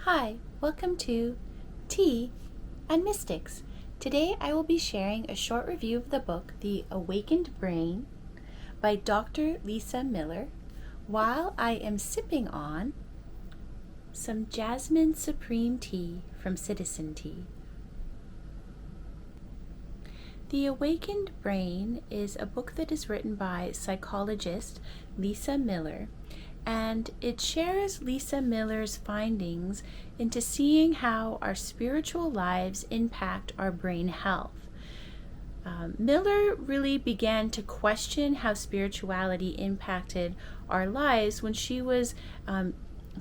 Hi, welcome to Tea and Mystics. Today I will be sharing a short review of the book The Awakened Brain by Dr. Lisa Miller while I am sipping on some Jasmine Supreme Tea from Citizen Tea. The Awakened Brain is a book that is written by psychologist Lisa Miller, and it shares Lisa Miller's findings into seeing how our spiritual lives impact our brain health. Miller really began to question how spirituality impacted our lives when she was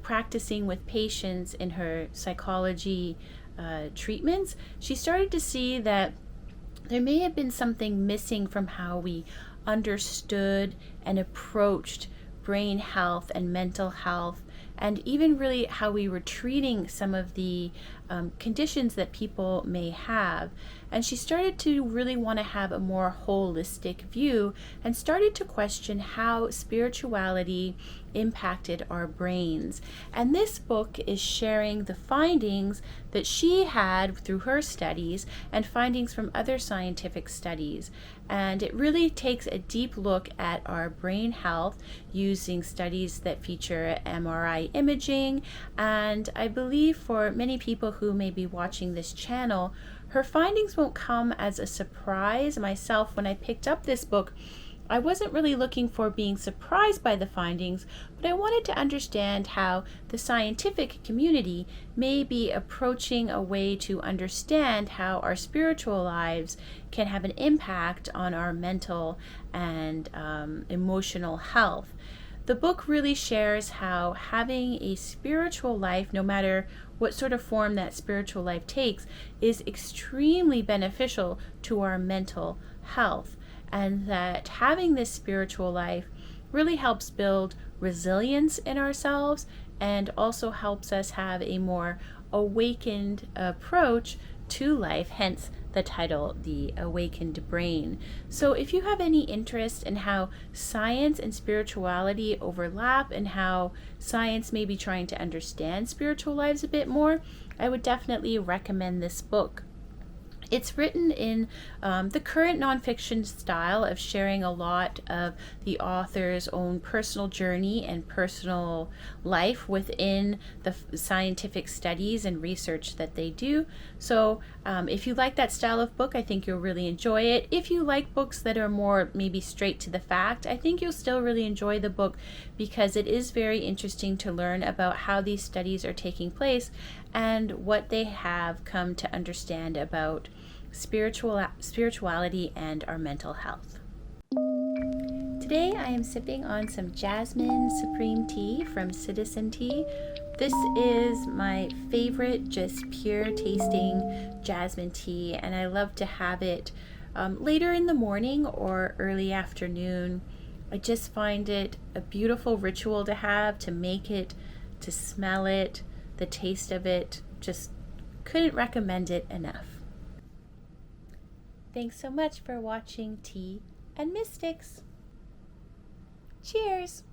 practicing with patients in her psychology treatments. She started to see that there may have been something missing from how we understood and approached brain health and mental health, and even really how we were treating some of the conditions that people may have. And she started to really want to have a more holistic view and started to question how spirituality impacted our brains. And this book is sharing the findings that she had through her studies and findings from other scientific studies. And it really takes a deep look at our brain health using studies that feature MRI imaging. And I believe for many people who may be watching this channel, her findings won't come as a surprise. Myself, when I picked up this book, I wasn't really looking for being surprised by the findings, but I wanted to understand how the scientific community may be approaching a way to understand how our spiritual lives can have an impact on our mental and emotional health. The book really shares how having a spiritual life, no matter what sort of form that spiritual life takes, is extremely beneficial to our mental health, and that having this spiritual life really helps build resilience in ourselves and also helps us have a more awakened approach to life, hence the title, The Awakened Brain. So if you have any interest in how science and spirituality overlap and how science may be trying to understand spiritual lives a bit more, I would definitely recommend this book. It's written in the current nonfiction style of sharing a lot of the author's own personal journey and personal life within the scientific studies and research that they do. So if you like that style of book, I think you'll really enjoy it. If you like books that are more maybe straight to the fact, I think you'll still really enjoy the book because it is very interesting to learn about how these studies are taking place and what they have come to understand about spirituality and our mental health. Today I am sipping on some Jasmine Supreme Tea from Citizen Tea. This is my favorite, just pure tasting jasmine tea, and I love to have it later in the morning or early afternoon. I just find it a beautiful ritual to have, to make it, to smell it, the taste of it. Just couldn't recommend it enough. Thanks so much for watching Tea and Mystics. Cheers!